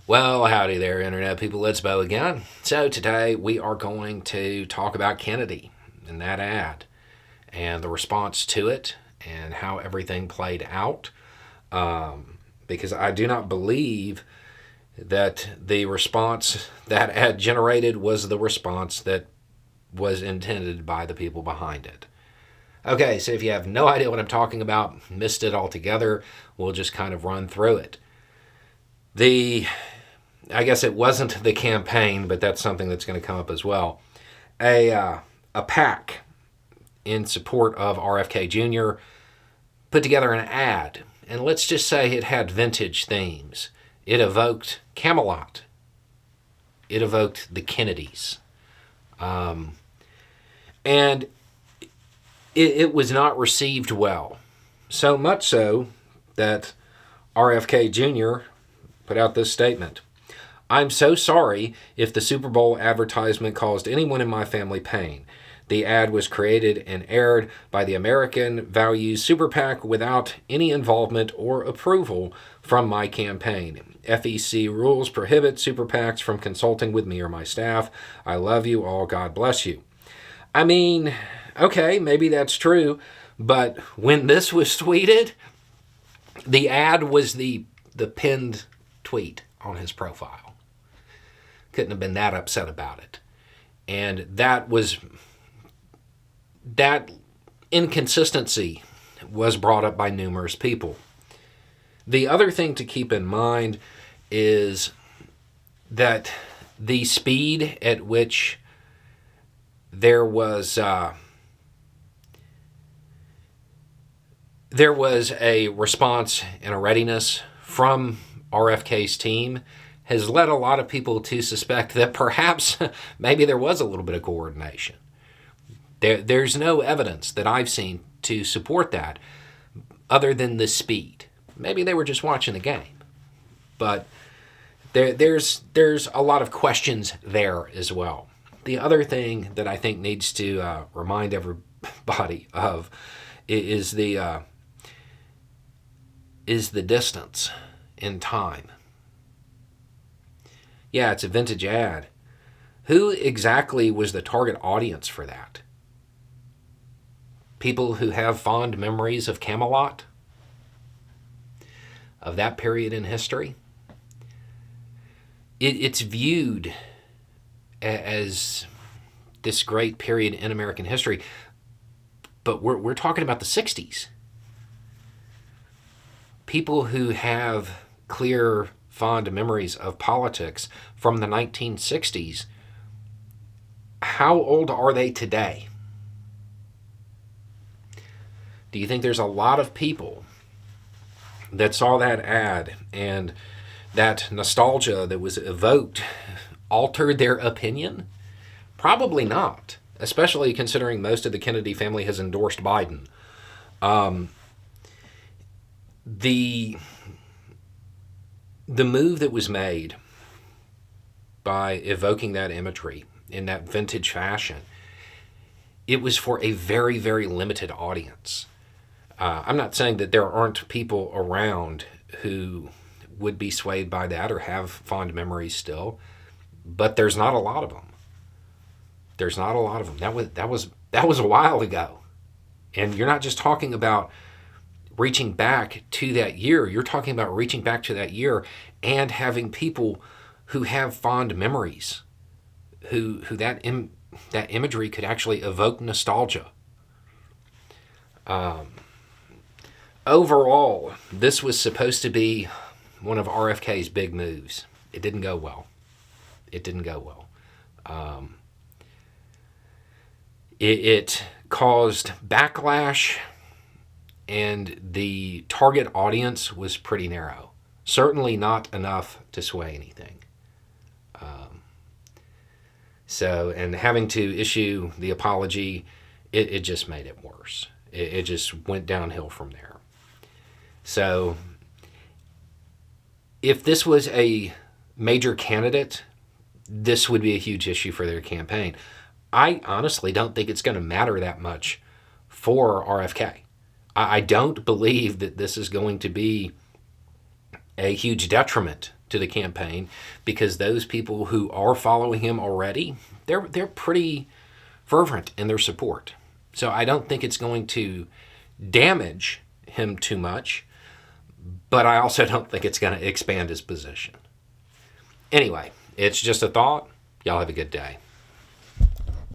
Well, howdy there, Internet people. It's Bo again. So, today we are going to talk about Kennedy and that ad and the response to it and how everything played out. Because I do not believe that the response that ad generated was the response that was intended by the people behind it. Okay, so if you have no idea what I'm talking about, missed it altogether, we'll just kind of run through it. I guess it wasn't the campaign, but that's something that's going to come up as well. A PAC in support of RFK Jr. put together an ad, and let's just say it had vintage themes. It evoked Camelot. It evoked the Kennedys. And it was not received well. So much so that RFK Jr. put out this statement. I'm so sorry if the Super Bowl advertisement caused anyone in my family pain. The ad was created and aired by the American Values Super PAC without any involvement or approval from my campaign. FEC rules prohibit Super PACs from consulting with me or my staff. I love you all. God bless you. I mean, okay, maybe that's true, but when this was tweeted, the ad was the pinned tweet on his profile. Couldn't have been that upset about it. And that inconsistency was brought up by numerous people. The other thing to keep in mind is that the speed at which there was a response and a readiness from RFK's team has led a lot of people to suspect that perhaps maybe there was a little bit of coordination. There's no evidence that I've seen to support that other than the speed. Maybe they were just watching the game. But there's a lot of questions there as well. The other thing that I think needs to remind everybody of is the distance in time. Yeah, it's a vintage ad. Who exactly was the target audience for that? People who have fond memories of Camelot? Of that period in history? It's viewed as this great period in American history, but we're talking about the 60s. People who have clear, fond memories of politics from the 1960s, how old are they today? Do you think there's a lot of people that saw that ad and that nostalgia that was evoked altered their opinion? Probably not, especially considering most of the Kennedy family has endorsed Biden. The move that was made by evoking that imagery in that vintage fashion, it was for a very, very limited audience. I'm not saying that there aren't people around who would be swayed by that or have fond memories still, but there's not a lot of them. There's not a lot of them. That was a while ago, and you're not just talking about reaching back to that year. You're talking about reaching back to that year and having people who have fond memories, who that imagery could actually evoke nostalgia. Overall, this was supposed to be one of RFK's big moves. It didn't go well. It caused backlash, and the target audience was pretty narrow. Certainly not enough to sway anything. And having to issue the apology, it just made it worse. It just went downhill from there. So, if this was a major candidate, this would be a huge issue for their campaign. I honestly don't think it's going to matter that much for RFK. I don't believe that this is going to be a huge detriment to the campaign, because those people who are following him already, they're pretty fervent in their support. So I don't think it's going to damage him too much, but I also don't think it's going to expand his position. Anyway, it's just a thought. Y'all have a good day.